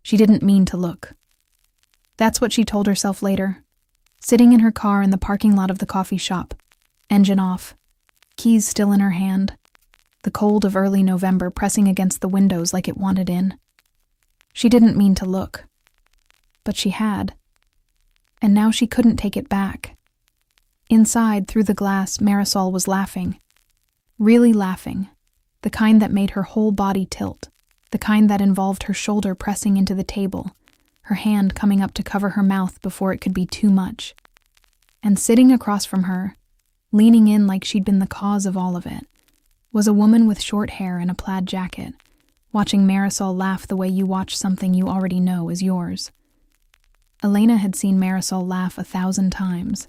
She didn't mean to look. That's what she told herself later, sitting in her car in the parking lot of the coffee shop, engine off, keys still in her hand, the cold of early November pressing against the windows like it wanted in. She didn't mean to look, but she had. And now she couldn't take it back. Inside, through the glass, Marisol was laughing. Really laughing. The kind that made her whole body tilt. The kind that involved her shoulder pressing into the table, her hand coming up to cover her mouth before it could be too much. And sitting across from her, leaning in like she'd been the cause of all of it, was a woman with short hair and a plaid jacket, watching Marisol laugh the way you watch something you already know is yours. Elena had seen Marisol laugh 1,000 times.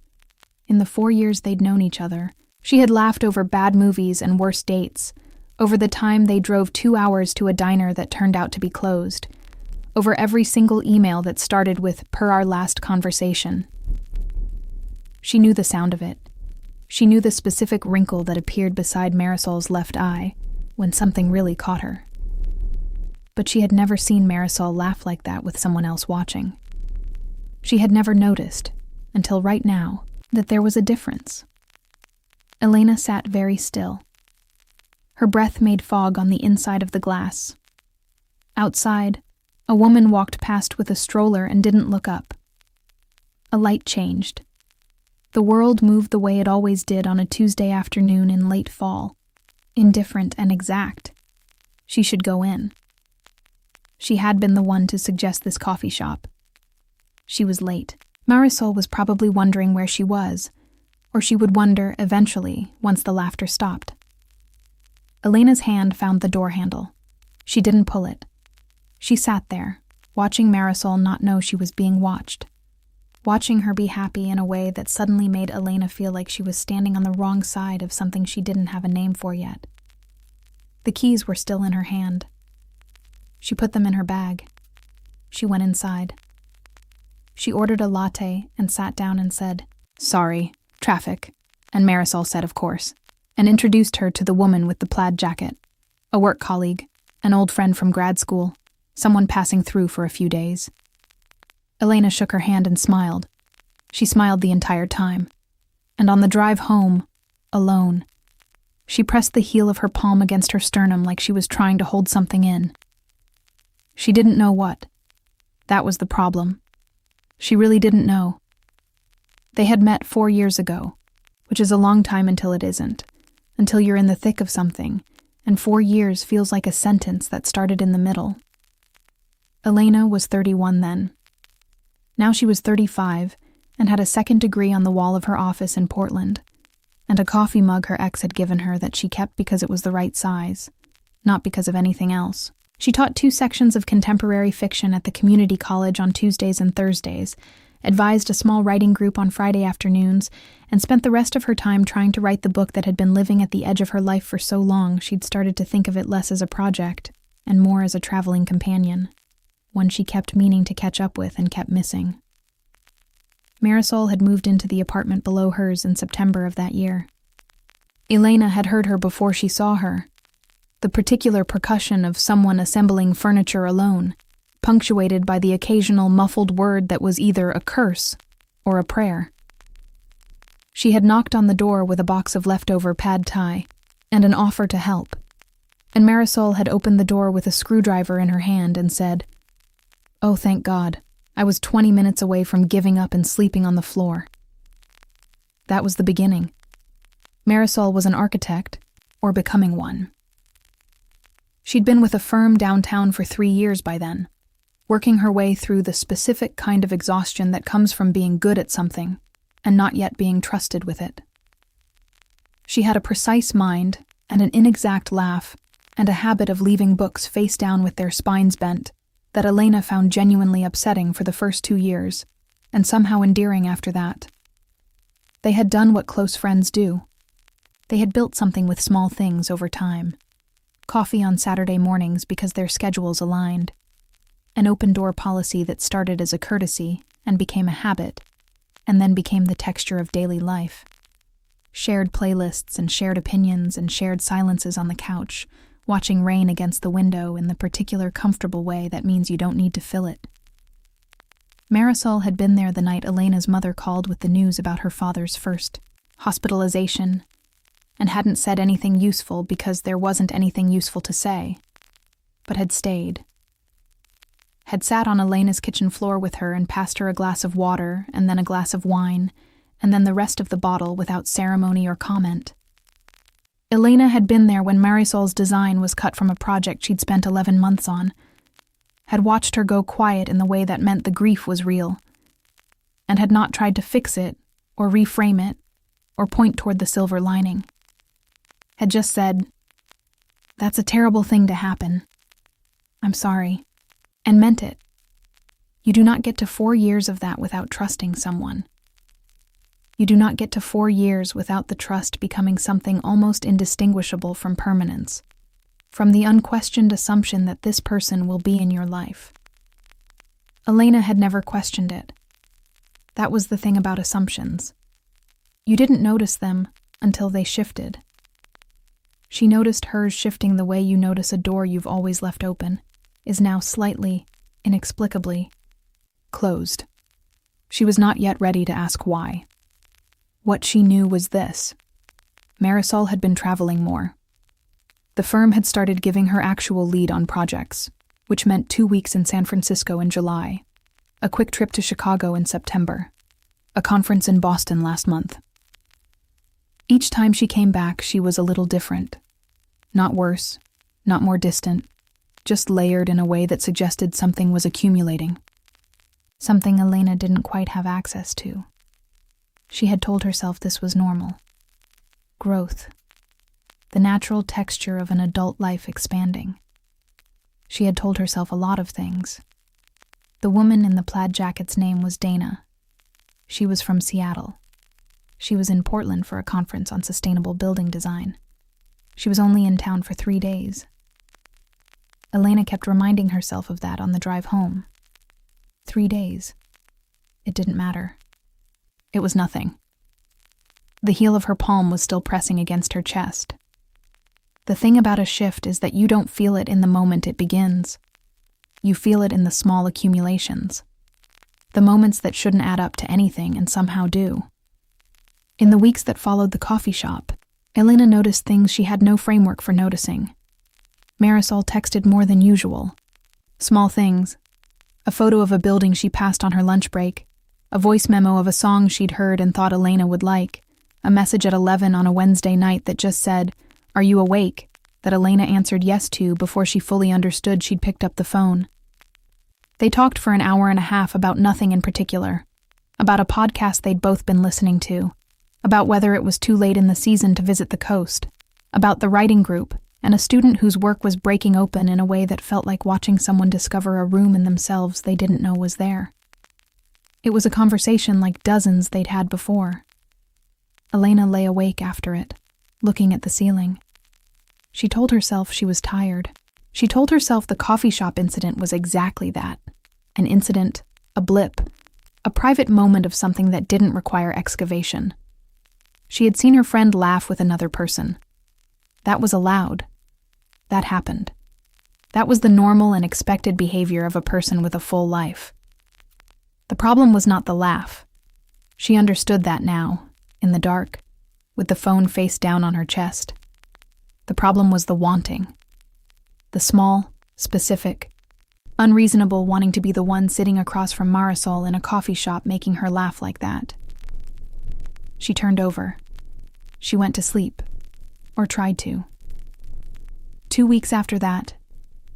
In the 4 years they'd known each other, she had laughed over bad movies and worse dates, over the time they drove 2 hours to a diner that turned out to be closed, over every single email that started with "per our last conversation." She knew the sound of it. She knew the specific wrinkle that appeared beside Marisol's left eye when something really caught her. But she had never seen Marisol laugh like that with someone else watching. She had never noticed, until right now, that there was a difference. Elena sat very still. Her breath made fog on the inside of the glass. Outside, a woman walked past with a stroller and didn't look up. A light changed. The world moved the way it always did on a Tuesday afternoon in late fall, indifferent and exact. She should go in. She had been the one to suggest this coffee shop. She was late. Marisol was probably wondering where she was, or she would wonder eventually once the laughter stopped. Elena's hand found the door handle. She didn't pull it. She sat there, watching Marisol not know she was being watched, watching her be happy in a way that suddenly made Elena feel like she was standing on the wrong side of something she didn't have a name for yet. The keys were still in her hand. She put them in her bag. She went inside. She ordered a latte and sat down and said, "Sorry, traffic," and Marisol said, "Of course," and introduced her to the woman with the plaid jacket, a work colleague, an old friend from grad school, someone passing through for a few days. Elena shook her hand and smiled. She smiled the entire time. And on the drive home, alone, she pressed the heel of her palm against her sternum like she was trying to hold something in. She didn't know what. That was the problem. She really didn't know. They had met 4 years ago, which is a long time until it isn't, until you're in the thick of something, and 4 years feels like a sentence that started in the middle. Elena was 31 then. Now she was 35 and had a second degree on the wall of her office in Portland, and a coffee mug her ex had given her that she kept because it was the right size, not because of anything else. She taught 2 sections of contemporary fiction at the community college on Tuesdays and Thursdays, advised a small writing group on Friday afternoons, and spent the rest of her time trying to write the book that had been living at the edge of her life for so long she'd started to think of it less as a project and more as a traveling companion, one she kept meaning to catch up with and kept missing. Marisol had moved into the apartment below hers in September of that year. Elena had heard her before she saw her. The particular percussion of someone assembling furniture alone, punctuated by the occasional muffled word that was either a curse or a prayer. She had knocked on the door with a box of leftover pad thai and an offer to help, and Marisol had opened the door with a screwdriver in her hand and said, "Oh, thank God, I was 20 minutes away from giving up and sleeping on the floor." That was the beginning. Marisol was an architect, or becoming one. She'd been with a firm downtown for 3 years by then, working her way through the specific kind of exhaustion that comes from being good at something and not yet being trusted with it. She had a precise mind and an inexact laugh and a habit of leaving books face down with their spines bent that Elena found genuinely upsetting for the first 2 years and somehow endearing after that. They had done what close friends do. They had built something with small things over time. Coffee on Saturday mornings because their schedules aligned. An open-door policy that started as a courtesy and became a habit, and then became the texture of daily life. Shared playlists and shared opinions and shared silences on the couch, watching rain against the window in the particular comfortable way that means you don't need to fill it. Marisol had been there the night Elena's mother called with the news about her father's first hospitalization, and hadn't said anything useful because there wasn't anything useful to say, but had stayed. Had sat on Elena's kitchen floor with her and passed her a glass of water and then a glass of wine and then the rest of the bottle without ceremony or comment. Elena had been there when Marisol's design was cut from a project she'd spent 11 months on, had watched her go quiet in the way that meant the grief was real, and had not tried to fix it or reframe it or point toward the silver lining. Had just said, "That's a terrible thing to happen. I'm sorry," and meant it. You do not get to 4 years of that without trusting someone. You do not get to 4 years without the trust becoming something almost indistinguishable from permanence, from the unquestioned assumption that this person will be in your life. Elena had never questioned it. That was the thing about assumptions. You didn't notice them until they shifted. She noticed hers shifting the way you notice a door you've always left open is now slightly, inexplicably, closed. She was not yet ready to ask why. What she knew was this: Marisol had been traveling more. The firm had started giving her actual lead on projects, which meant 2 weeks in San Francisco in July, a quick trip to Chicago in September, a conference in Boston last month. Each time she came back, she was a little different. Not worse, not more distant, just layered in a way that suggested something was accumulating. Something Elena didn't quite have access to. She had told herself this was normal. Growth. The natural texture of an adult life expanding. She had told herself a lot of things. The woman in the plaid jacket's name was Dana. She was from Seattle. She was in Portland for a conference on sustainable building design. She was only in town for 3 days. Elena kept reminding herself of that on the drive home. 3 days. It didn't matter. It was nothing. The heel of her palm was still pressing against her chest. The thing about a shift is that you don't feel it in the moment it begins. You feel it in the small accumulations. The moments that shouldn't add up to anything and somehow do. In the weeks that followed the coffee shop, Elena noticed things she had no framework for noticing. Marisol texted more than usual. Small things. A photo of a building she passed on her lunch break. A voice memo of a song she'd heard and thought Elena would like. A message at 11 on a Wednesday night that just said, "Are you awake?" that Elena answered yes to before she fully understood she'd picked up the phone. They talked for an hour and a half about nothing in particular. About a podcast they'd both been listening to. About whether it was too late in the season to visit the coast. About the writing group, and a student whose work was breaking open in a way that felt like watching someone discover a room in themselves they didn't know was there. It was a conversation like dozens they'd had before. Elena lay awake after it, looking at the ceiling. She told herself she was tired. She told herself the coffee shop incident was exactly that. An incident, a blip, a private moment of something that didn't require excavation. She had seen her friend laugh with another person. That was allowed. That happened. That was the normal and expected behavior of a person with a full life. The problem was not the laugh. She understood that now, in the dark, with the phone face down on her chest. The problem was the wanting. The small, specific, unreasonable wanting to be the one sitting across from Marisol in a coffee shop making her laugh like that. She turned over. She went to sleep, or tried to. 2 weeks after that,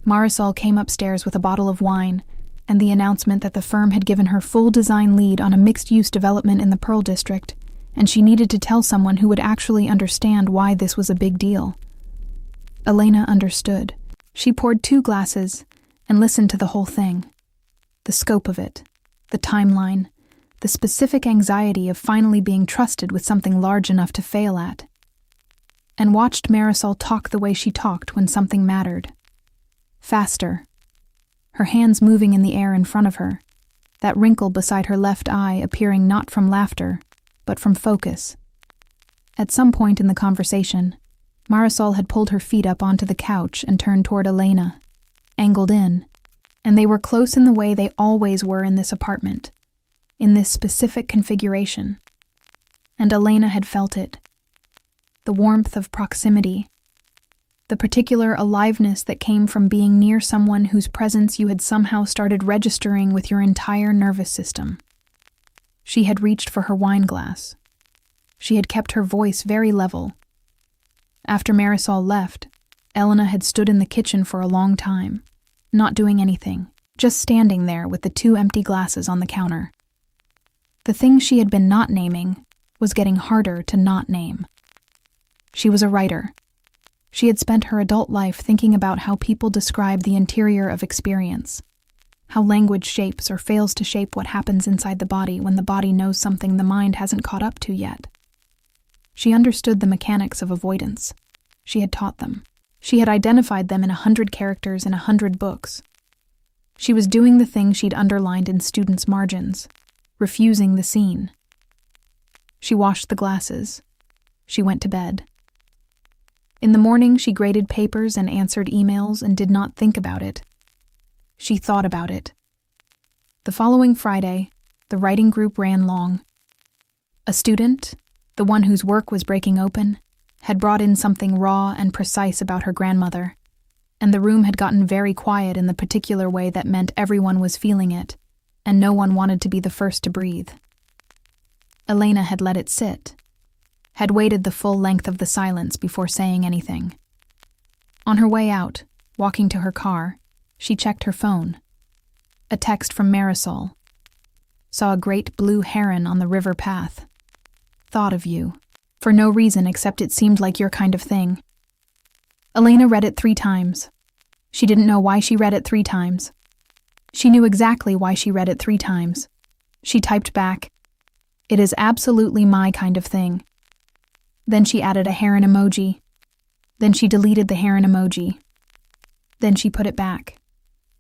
Marisol came upstairs with a bottle of wine and the announcement that the firm had given her full design lead on a mixed-use development in the Pearl District, and she needed to tell someone who would actually understand why this was a big deal. Elena understood. She poured 2 glasses and listened to the whole thing. The scope of it, the timeline, the specific anxiety of finally being trusted with something large enough to fail at. And watched Marisol talk the way she talked when something mattered. Faster. Her hands moving in the air in front of her, that wrinkle beside her left eye appearing not from laughter, but from focus. At some point in the conversation, Marisol had pulled her feet up onto the couch and turned toward Elena, angled in, and they were close in the way they always were in this apartment, in this specific configuration. And Elena had felt it. The warmth of proximity, the particular aliveness that came from being near someone whose presence you had somehow started registering with your entire nervous system. She had reached for her wine glass. She had kept her voice very level. After Marisol left, Elena had stood in the kitchen for a long time, not doing anything, just standing there with the 2 empty glasses on the counter. The thing she had been not naming was getting harder to not name. She was a writer. She had spent her adult life thinking about how people describe the interior of experience, how language shapes or fails to shape what happens inside the body when the body knows something the mind hasn't caught up to yet. She understood the mechanics of avoidance. She had taught them. She had identified them in 100 characters in 100 books. She was doing the thing she'd underlined in students' margins, refusing the scene. She washed the glasses. She went to bed. In the morning, she graded papers and answered emails and did not think about it. She thought about it. The following Friday, the writing group ran long. A student, the one whose work was breaking open, had brought in something raw and precise about her grandmother, and the room had gotten very quiet in the particular way that meant everyone was feeling it, and no one wanted to be the first to breathe. Elena had let it sit, had waited the full length of the silence before saying anything. On her way out, walking to her car, she checked her phone. A text from Marisol. Saw a great blue heron on the river path. Thought of you. For no reason except it seemed like your kind of thing. Elena read it 3 times. She didn't know why she read it 3 times. She knew exactly why she read it 3 times. She typed back, "It is absolutely my kind of thing." Then she added a heron emoji. Then she deleted the heron emoji. Then she put it back.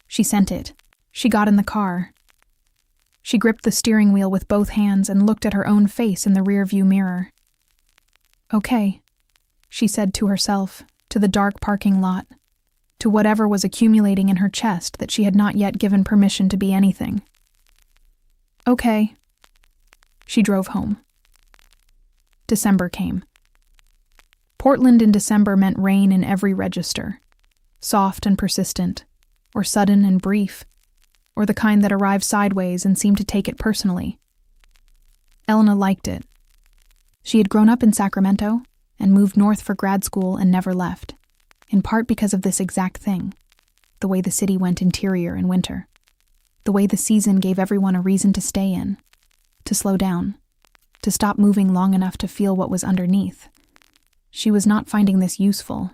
She sent it. She got in the car. She gripped the steering wheel with both hands and looked at her own face in the rearview mirror. "Okay," she said to herself, to the dark parking lot, to whatever was accumulating in her chest that she had not yet given permission to be anything. "Okay." She drove home. December came. Portland in December meant rain in every register, soft and persistent, or sudden and brief, or the kind that arrived sideways and seemed to take it personally. Elena liked it. She had grown up in Sacramento and moved north for grad school and never left, in part because of this exact thing, the way the city went interior in winter, the way the season gave everyone a reason to stay in, to slow down, to stop moving long enough to feel what was underneath. She was not finding this useful.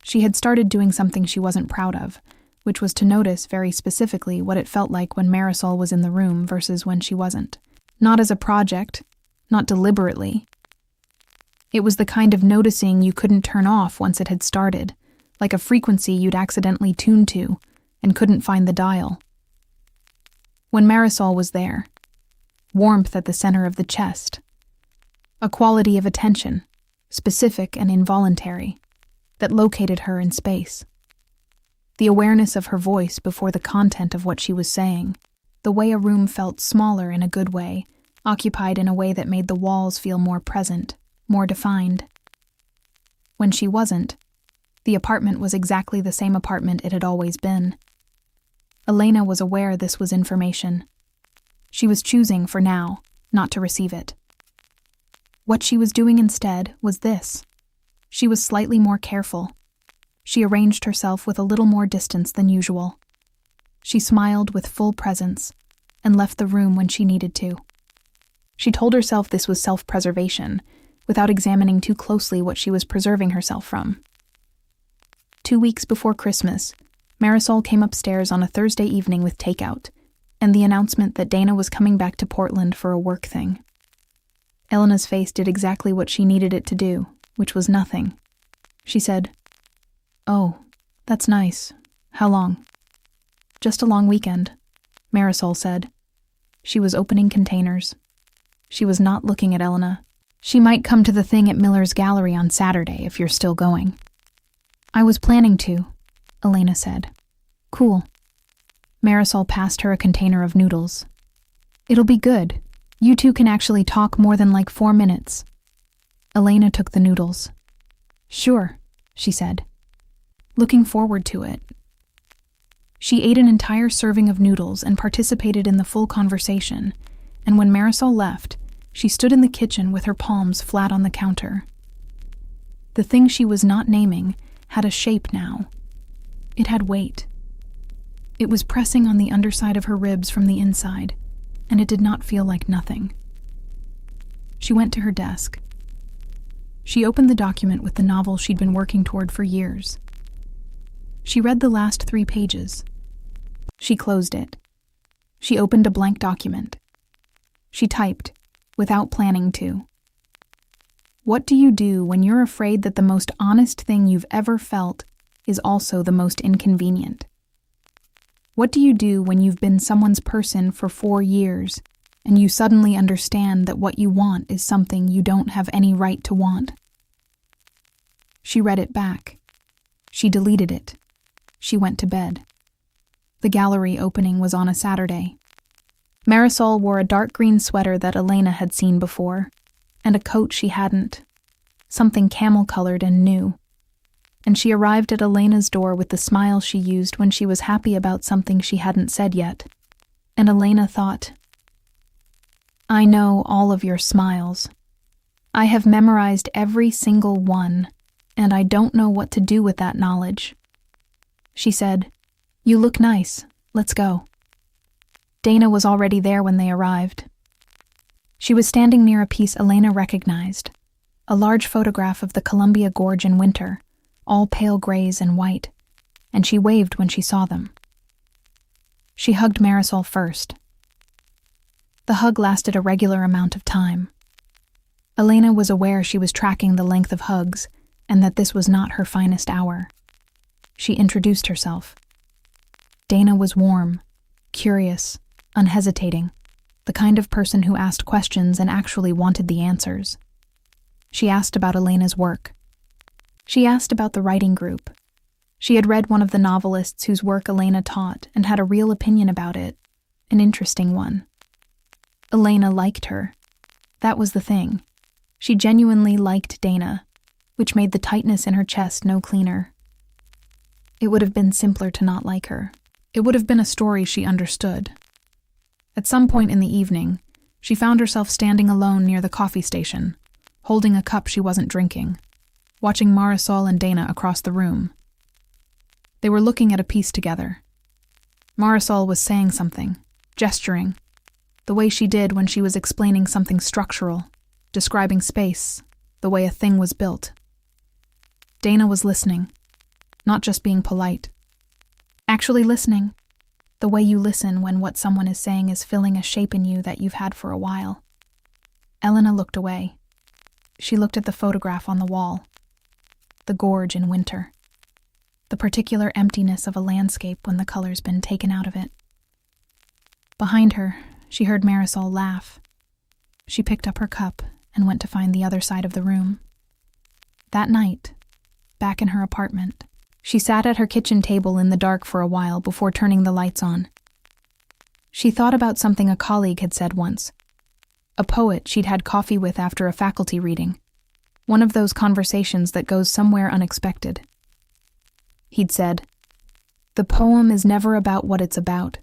She had started doing something she wasn't proud of, which was to notice very specifically what it felt like when Marisol was in the room versus when she wasn't. Not as a project, not deliberately. It was the kind of noticing you couldn't turn off once it had started, like a frequency you'd accidentally tuned to and couldn't find the dial. When Marisol was there, warmth at the center of the chest, a quality of attention, specific and involuntary, that located her in space. The awareness of her voice before the content of what she was saying, the way a room felt smaller in a good way, occupied in a way that made the walls feel more present, more defined. When she wasn't, the apartment was exactly the same apartment it had always been. Elena was aware this was information. She was choosing, for now, not to receive it. What she was doing instead was this. She was slightly more careful. She arranged herself with a little more distance than usual. She smiled with full presence and left the room when she needed to. She told herself this was self-preservation, without examining too closely what she was preserving herself from. 2 weeks before Christmas, Marisol came upstairs on a Thursday evening with takeout, and the announcement that Dana was coming back to Portland for a work thing. Elena's face did exactly what she needed it to do, which was nothing. She said, "Oh, that's nice. How long?" "Just a long weekend," Marisol said. She was opening containers. She was not looking at Elena. She might come to the thing at Miller's Gallery on Saturday if you're still going. I was planning to, Elena said. Cool. Marisol passed her a container of noodles. It'll be good. You two can actually talk more than like 4 minutes. Elena took the noodles. Sure, she said. Looking forward to it. She ate an entire serving of noodles and participated in the full conversation, and when Marisol left, she stood in the kitchen with her palms flat on the counter. The thing she was not naming had a shape now. It had weight. It was pressing on the underside of her ribs from the inside, and it did not feel like nothing. She went to her desk. She opened the document with the novel she'd been working toward for years. She read the last 3 pages. She closed it. She opened a blank document. She typed, without planning to. What do you do when you're afraid that the most honest thing you've ever felt is also the most inconvenient? What do you do when you've been someone's person for 4 years and you suddenly understand that what you want is something you don't have any right to want? She read it back. She deleted it. She went to bed. The gallery opening was on a Saturday. Marisol wore a dark green sweater that Elena had seen before, and a coat she hadn't, something camel-colored and new. And she arrived at Elena's door with the smile she used when she was happy about something she hadn't said yet. And Elena thought, I know all of your smiles. I have memorized every single one, and I don't know what to do with that knowledge. She said, You look nice. Let's go. Dana was already there when they arrived. She was standing near a piece Elena recognized, a large photograph of the Columbia Gorge in winter, all pale grays and white, and she waved when she saw them. She hugged Marisol first. The hug lasted a regular amount of time. Elena was aware she was tracking the length of hugs and that this was not her finest hour. She introduced herself. Dana was warm, curious, unhesitating, the kind of person who asked questions and actually wanted the answers. She asked about Elena's work. She asked about the writing group. She had read one of the novelists whose work Elena taught and had a real opinion about it, an interesting one. Elena liked her. That was the thing. She genuinely liked Dana, which made the tightness in her chest no cleaner. It would have been simpler to not like her. It would have been a story she understood. At some point in the evening, she found herself standing alone near the coffee station, holding a cup she wasn't drinking, watching Marisol and Dana across the room. They were looking at a piece together. Marisol was saying something, gesturing, the way she did when she was explaining something structural, describing space, the way a thing was built. Dana was listening, not just being polite. Actually listening, the way you listen when what someone is saying is filling a shape in you that you've had for a while. Elena looked away. She looked at the photograph on the wall. The gorge in winter. The particular emptiness of a landscape when the color's been taken out of it. Behind her, she heard Marisol laugh. She picked up her cup and went to find the other side of the room. That night, back in her apartment, she sat at her kitchen table in the dark for a while before turning the lights on. She thought about something a colleague had said once. A poet she'd had coffee with after a faculty reading. One of those conversations that goes somewhere unexpected. He'd said, "The poem is never about what it's about.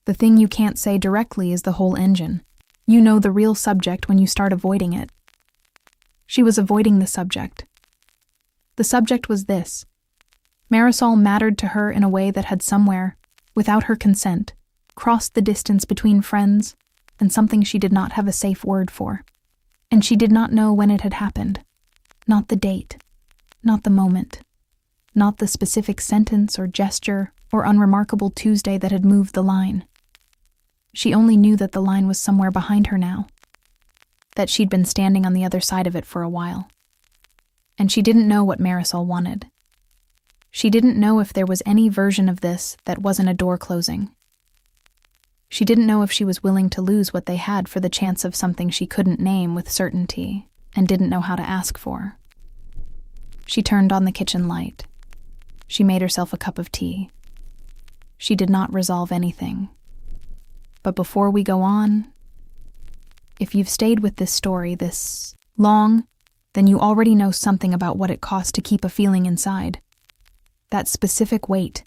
The thing you can't say directly is the whole engine. You know the real subject when you start avoiding it." She was avoiding the subject. The subject was this. Marisol mattered to her in a way that had somewhere, without her consent, crossed the distance between friends and something she did not have a safe word for. And she did not know when it had happened. Not the date. Not the moment. Not the specific sentence or gesture or unremarkable Tuesday that had moved the line. She only knew that the line was somewhere behind her now. That she'd been standing on the other side of it for a while. And she didn't know what Marisol wanted. She didn't know if there was any version of this that wasn't a door closing. She didn't know if she was willing to lose what they had for the chance of something she couldn't name with certainty. and didn't know how to ask for. She turned on the kitchen light. She made herself a cup of tea. She did not resolve anything. But before we go on, if you've stayed with this story this long, then you already know something about what it costs to keep a feeling inside. That specific weight.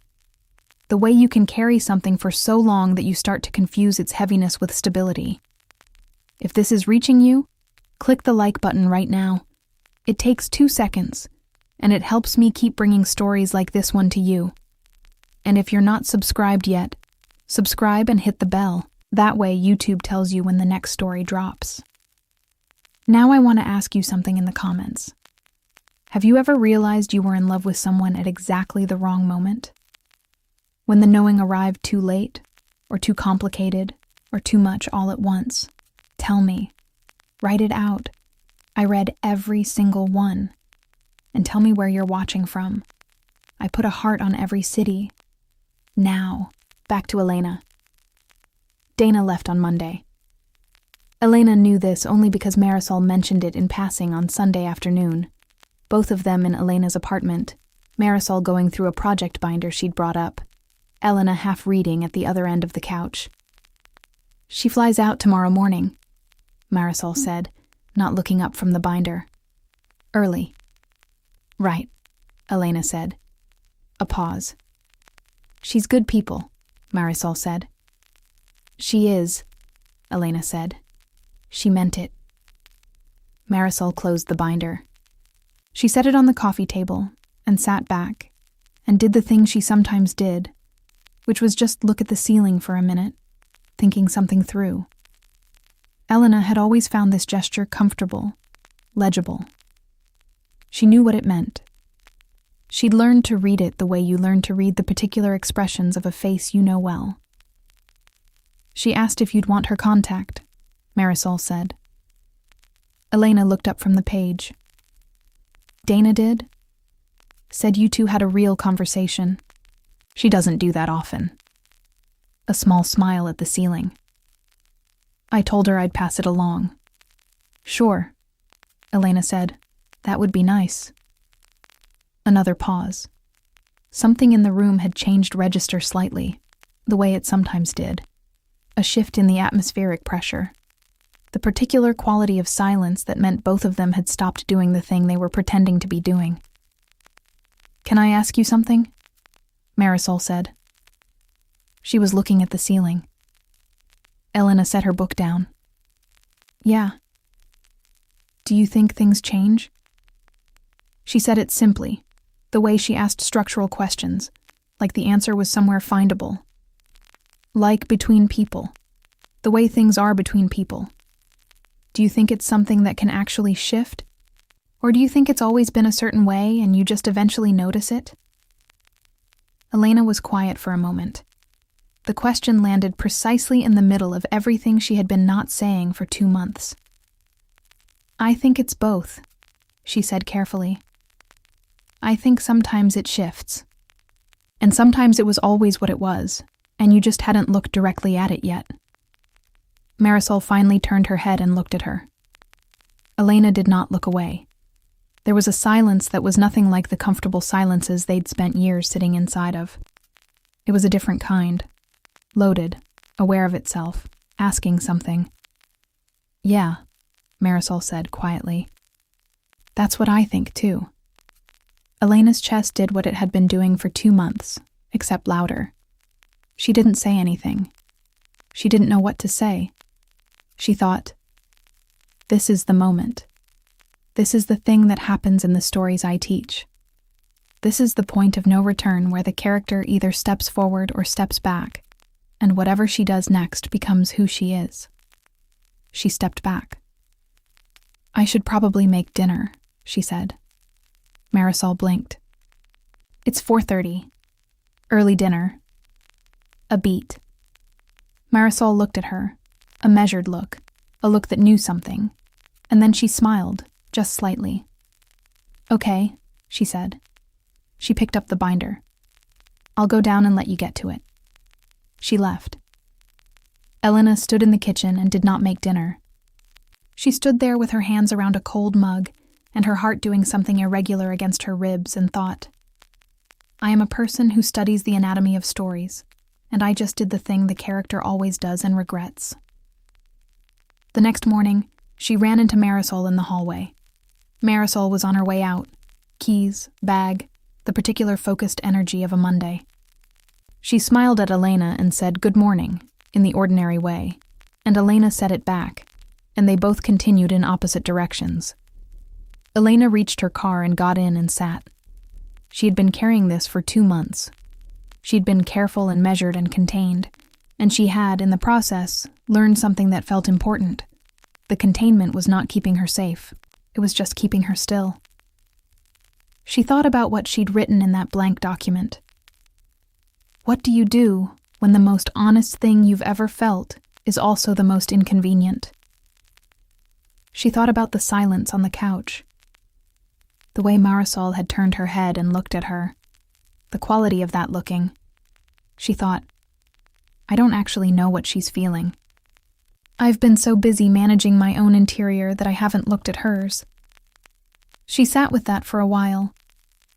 The way you can carry something for so long that you start to confuse its heaviness with stability. If this is reaching you, click the like button right now. It takes 2 seconds, and it helps me keep bringing stories like this one to you. And if you're not subscribed yet, subscribe and hit the bell. That way YouTube tells you when the next story drops. Now I want to ask you something in the comments. Have you ever realized you were in love with someone at exactly the wrong moment? When the knowing arrived too late, or too complicated, or too much all at once? Tell me. Write it out. I read every single one. And tell me where you're watching from. I put a heart on every city. Now, back to Elena. Dana left on Monday. Elena knew this only because Marisol mentioned it in passing on Sunday afternoon. Both of them in Elena's apartment, Marisol going through a project binder she'd brought up, Elena half reading at the other end of the couch. "She flies out tomorrow morning," Marisol said, not looking up from the binder. "Early." "Right," Elena said. A pause. "She's good people," Marisol said. "She is," Elena said. She meant it. Marisol closed the binder. She set it on the coffee table and sat back and did the thing she sometimes did, which was just look at the ceiling for a minute, thinking something through. Elena had always found this gesture comfortable, legible. She knew what it meant. She'd learned to read it the way you learn to read the particular expressions of a face you know well. She asked if you'd want her contact, Marisol said. Elena looked up from the page. Dana did? Said you two had a real conversation. She doesn't do that often. A small smile at the ceiling. I told her I'd pass it along. Sure, Elena said. That would be nice. Another pause. Something in the room had changed register slightly, the way it sometimes did. A shift in the atmospheric pressure. The particular quality of silence that meant both of them had stopped doing the thing they were pretending to be doing. Can I ask you something? Marisol said. She was looking at the ceiling. Elena set her book down. Yeah. Do you think things change? She said it simply, the way she asked structural questions, like the answer was somewhere findable. Like between people, the way things are between people. Do you think it's something that can actually shift? Or do you think it's always been a certain way and you just eventually notice it? Elena was quiet for a moment. The question landed precisely in the middle of everything she had been not saying for 2 months. I think it's both, she said carefully. I think sometimes it shifts. And sometimes it was always what it was, and you just hadn't looked directly at it yet. Marisol finally turned her head and looked at her. Elena did not look away. There was a silence that was nothing like the comfortable silences they'd spent years sitting inside of. It was a different kind. Loaded, aware of itself, asking something. Yeah, Marisol said quietly. That's what I think, too. Elena's chest did what it had been doing for 2 months, except louder. She didn't say anything. She didn't know what to say. She thought, this is the moment. This is the thing that happens in the stories I teach. This is the point of no return where the character either steps forward or steps back, and whatever she does next becomes who she is. She stepped back. I should probably make dinner, she said. Marisol blinked. It's 4:30. Early dinner. A beat. Marisol looked at her, a measured look, a look that knew something, and then she smiled, just slightly. Okay, she said. She picked up the binder. I'll go down and let you get to it. She left. Elena stood in the kitchen and did not make dinner. She stood there with her hands around a cold mug and her heart doing something irregular against her ribs and thought, I am a person who studies the anatomy of stories, and I just did the thing the character always does and regrets. The next morning, she ran into Marisol in the hallway. Marisol was on her way out. Keys, bag, the particular focused energy of a Monday. She smiled at Elena and said, "Good morning," in the ordinary way, and Elena said it back, and they both continued in opposite directions. Elena reached her car and got in and sat. She had been carrying this for 2 months. She'd been careful and measured and contained, and she had, in the process, learned something that felt important. The containment was not keeping her safe. It was just keeping her still. She thought about what she'd written in that blank document. What do you do when the most honest thing you've ever felt is also the most inconvenient? She thought about the silence on the couch, the way Marisol had turned her head and looked at her, the quality of that looking. She thought, I don't actually know what she's feeling. I've been so busy managing my own interior that I haven't looked at hers. She sat with that for a while.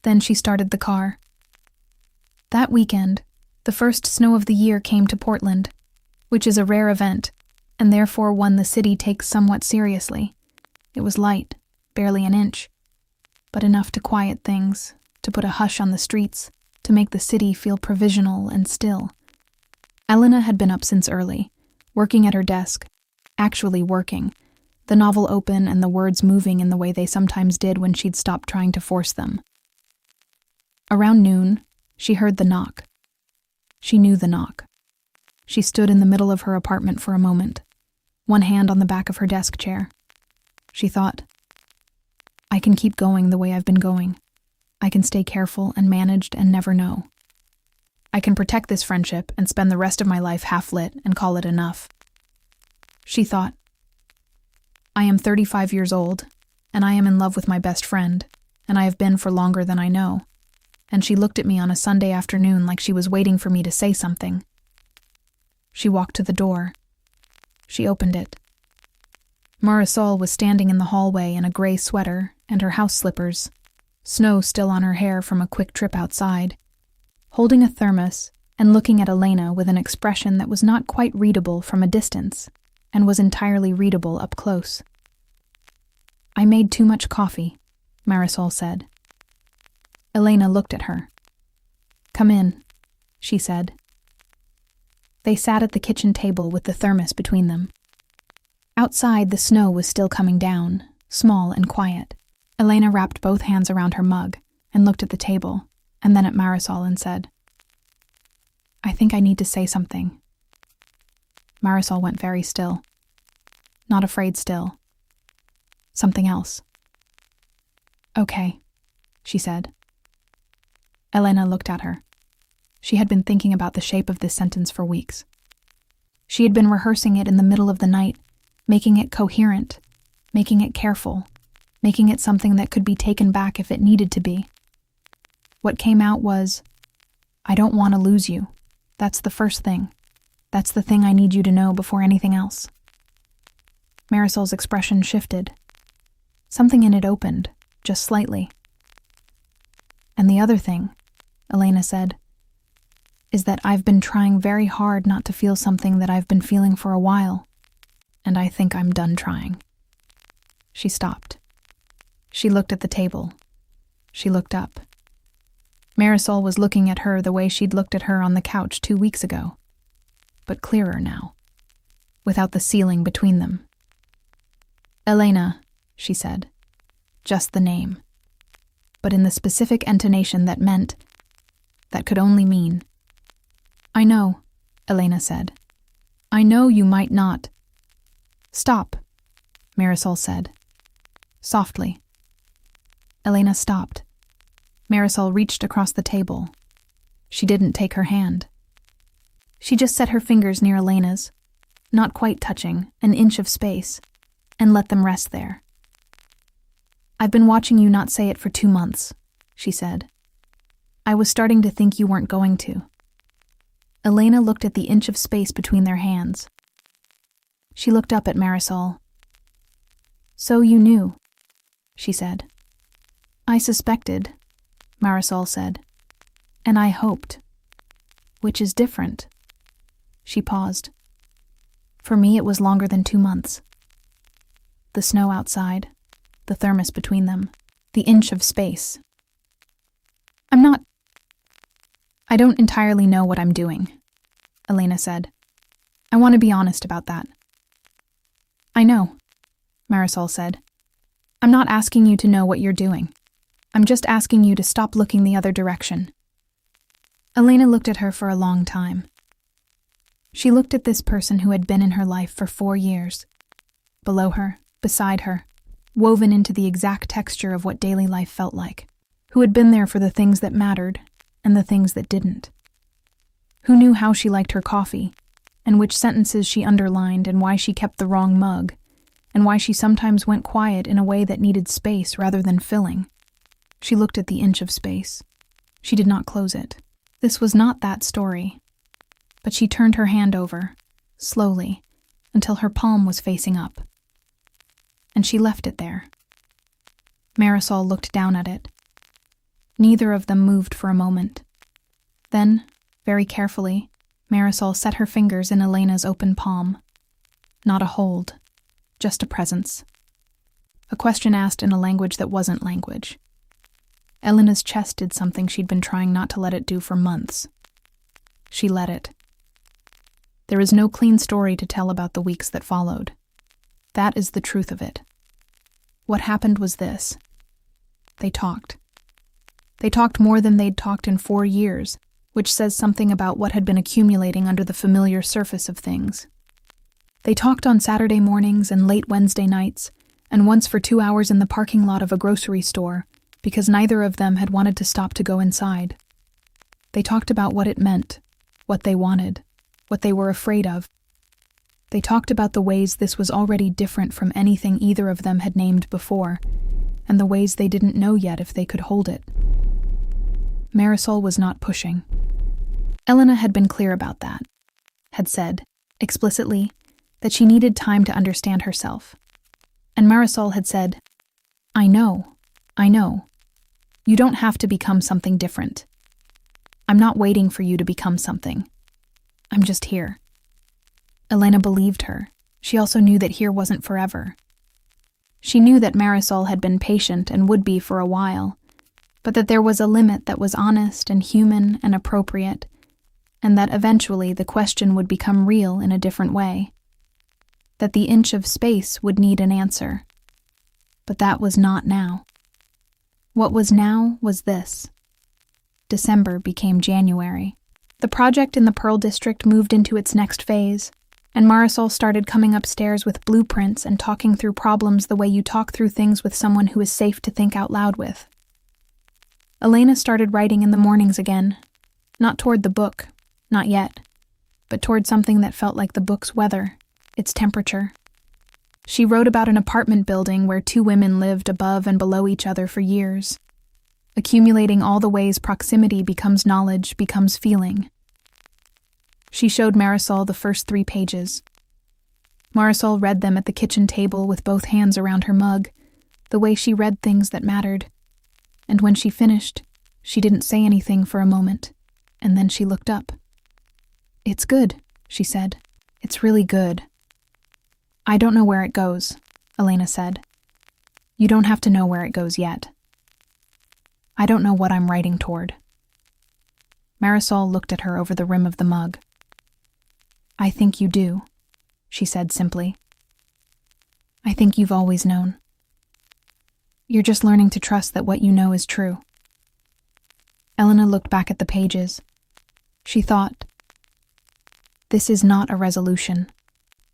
Then she started the car. That weekend, the first snow of the year came to Portland, which is a rare event, and therefore one the city takes somewhat seriously. It was light, barely an inch, but enough to quiet things, to put a hush on the streets, to make the city feel provisional and still. Elena had been up since early, working at her desk, actually working, the novel open and the words moving in the way they sometimes did when she'd stopped trying to force them. Around noon, she heard the knock. She knew the knock. She stood in the middle of her apartment for a moment, one hand on the back of her desk chair. She thought, I can keep going the way I've been going. I can stay careful and managed and never know. I can protect this friendship and spend the rest of my life half-lit and call it enough. She thought, I am 35 years old, and I am in love with my best friend, and I have been for longer than I know. And she looked at me on a Sunday afternoon like she was waiting for me to say something. She walked to the door. She opened it. Marisol was standing in the hallway in a gray sweater and her house slippers, snow still on her hair from a quick trip outside, holding a thermos and looking at Elena with an expression that was not quite readable from a distance and was entirely readable up close. I made too much coffee, Marisol said. Elena looked at her. Come in, she said. They sat at the kitchen table with the thermos between them. Outside, the snow was still coming down, small and quiet. Elena wrapped both hands around her mug and looked at the table, and then at Marisol and said, I think I need to say something. Marisol went very still. Not afraid still. Something else. Okay, she said. Elena looked at her. She had been thinking about the shape of this sentence for weeks. She had been rehearsing it in the middle of the night, making it coherent, making it careful, making it something that could be taken back if it needed to be. What came out was, I don't want to lose you. That's the first thing. That's the thing I need you to know before anything else. Marisol's expression shifted. Something in it opened, just slightly. And the other thing, Elena said, is that I've been trying very hard not to feel something that I've been feeling for a while, and I think I'm done trying. She stopped. She looked at the table. She looked up. Marisol was looking at her the way she'd looked at her on the couch 2 weeks ago, but clearer now, without the ceiling between them. Elena, she said, just the name, but in the specific intonation that meant, that could only mean. I know, Elena said. I know you might not. Stop, Marisol said, softly. Elena stopped. Marisol reached across the table. She didn't take her hand. She just set her fingers near Elena's, not quite touching, an inch of space, and let them rest there. I've been watching you not say it for 2 months, she said. I was starting to think you weren't going to. Elena looked at the inch of space between their hands. She looked up at Marisol. "So you knew," she said. "I suspected," Marisol said. "And I hoped. Which is different." She paused. "For me, it was longer than 2 months. The snow outside, the thermos between them, the inch of space. I don't entirely know what I'm doing," Elena said. "I want to be honest about that." "I know," Marisol said. "I'm not asking you to know what you're doing. I'm just asking you to stop looking the other direction." Elena looked at her for a long time. She looked at this person who had been in her life for 4 years. Below her, beside her, woven into the exact texture of what daily life felt like. Who had been there for the things that mattered and the things that didn't. Who knew how she liked her coffee, and which sentences she underlined and why she kept the wrong mug, and why she sometimes went quiet in a way that needed space rather than filling. She looked at the inch of space. She did not close it. This was not that story. But she turned her hand over, slowly, until her palm was facing up. And she left it there. Marisol looked down at it. Neither of them moved for a moment. Then, very carefully, Marisol set her fingers in Elena's open palm. Not a hold, just a presence. A question asked in a language that wasn't language. Elena's chest did something she'd been trying not to let it do for months. She let it. There is no clean story to tell about the weeks that followed. That is the truth of it. What happened was this. They talked. They talked more than they'd talked in 4 years, which says something about what had been accumulating under the familiar surface of things. They talked on Saturday mornings and late Wednesday nights, and once for 2 hours in the parking lot of a grocery store, because neither of them had wanted to stop to go inside. They talked about what it meant, what they wanted, what they were afraid of. They talked about the ways this was already different from anything either of them had named before, and the ways they didn't know yet if they could hold it. Marisol was not pushing. Elena had been clear about that, had said, explicitly, that she needed time to understand herself. And Marisol had said, I know. You don't have to become something different. I'm not waiting for you to become something. I'm just here." Elena believed her. She also knew that here wasn't forever. She knew that Marisol had been patient and would be for a while, but that there was a limit that was honest and human and appropriate, and that eventually the question would become real in a different way. That the inch of space would need an answer. But that was not now. What was now was this. December became January. The project in the Pearl District moved into its next phase, and Marisol started coming upstairs with blueprints and talking through problems the way you talk through things with someone who is safe to think out loud with. Elena started writing in the mornings again, not toward the book, not yet, but toward something that felt like the book's weather, its temperature. She wrote about an apartment building where 2 women lived above and below each other for years, accumulating all the ways proximity becomes knowledge, becomes feeling. She showed Marisol the first 3 pages. Marisol read them at the kitchen table with both hands around her mug, the way she read things that mattered. And when she finished, she didn't say anything for a moment, and then she looked up. "It's good," she said. "It's really good." "I don't know where it goes," Elena said. "You don't have to know where it goes yet." "I don't know what I'm writing toward." Marisol looked at her over the rim of the mug. "I think you do," she said simply. "I think you've always known. You're just learning to trust that what you know is true." Elena looked back at the pages. She thought, this is not a resolution.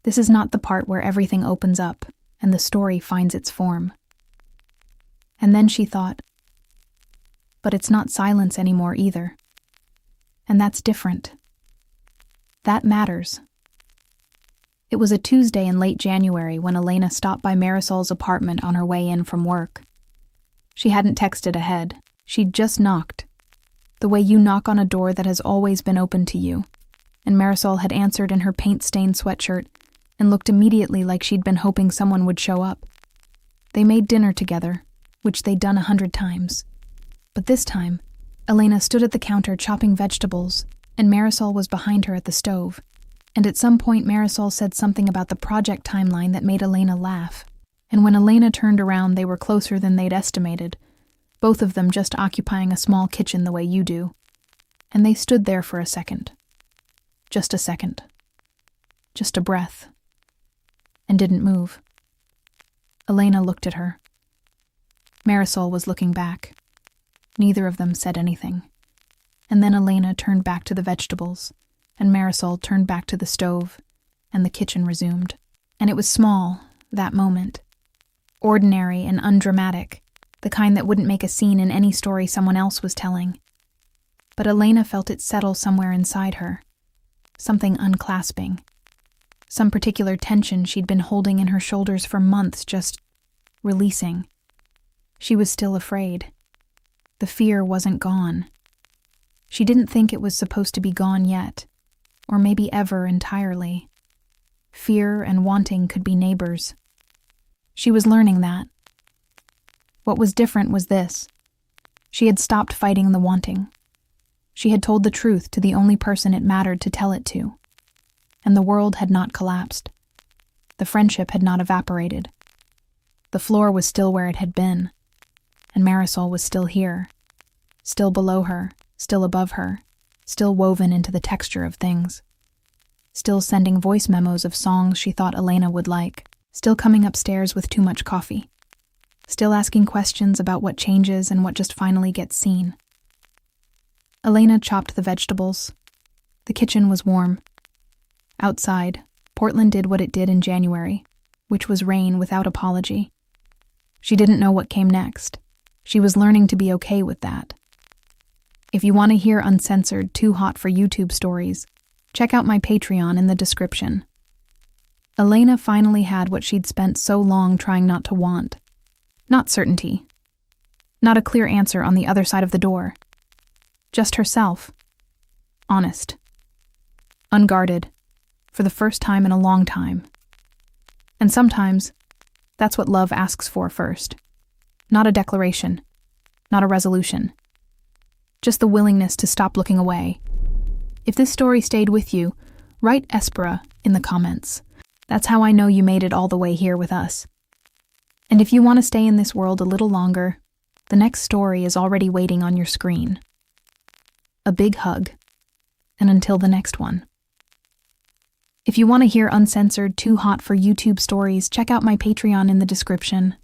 This is not the part where everything opens up and the story finds its form. And then she thought, but it's not silence anymore either. And that's different. That matters. It was a Tuesday in late January when Elena stopped by Marisol's apartment on her way in from work. She hadn't texted ahead. She'd just knocked. The way you knock on a door that has always been open to you. And Marisol had answered in her paint-stained sweatshirt and looked immediately like she'd been hoping someone would show up. They made dinner together, which they'd done 100 times. But this time, Elena stood at the counter chopping vegetables, and Marisol was behind her at the stove. And at some point Marisol said something about the project timeline that made Elena laugh. And when Elena turned around, they were closer than they'd estimated, both of them just occupying a small kitchen the way you do. And they stood there for a second. Just a second. Just a breath. And didn't move. Elena looked at her. Marisol was looking back. Neither of them said anything. And then Elena turned back to the vegetables, and Marisol turned back to the stove, and the kitchen resumed. And it was small, that moment. Ordinary and undramatic, the kind that wouldn't make a scene in any story someone else was telling. But Elena felt it settle somewhere inside her. Something unclasping. Some particular tension she'd been holding in her shoulders for months just releasing. She was still afraid. The fear wasn't gone. She didn't think it was supposed to be gone yet, or maybe ever entirely. Fear and wanting could be neighbors. She was learning that. What was different was this. She had stopped fighting the wanting. She had told the truth to the only person it mattered to tell it to. And the world had not collapsed. The friendship had not evaporated. The floor was still where it had been, and Marisol was still here, still below her, still above her, still woven into the texture of things, still sending voice memos of songs she thought Elena would like, still coming upstairs with too much coffee, still asking questions about what changes and what just finally gets seen. Elena chopped the vegetables. The kitchen was warm. Outside, Portland did what it did in January, which was rain without apology. She didn't know what came next. She was learning to be okay with that. If you want to hear uncensored, too hot for YouTube stories, check out my Patreon in the description. Elena finally had what she'd spent so long trying not to want. Not certainty. Not a clear answer on the other side of the door. Just herself. Honest. Unguarded. For the first time in a long time. And sometimes, that's what love asks for first. Not a declaration. Not a resolution. Just the willingness to stop looking away. If this story stayed with you, write Espera in the comments. That's how I know you made it all the way here with us. And if you want to stay in this world a little longer, the next story is already waiting on your screen. A big hug. And until the next one. If you want to hear uncensored, too hot for YouTube stories, check out my Patreon in the description.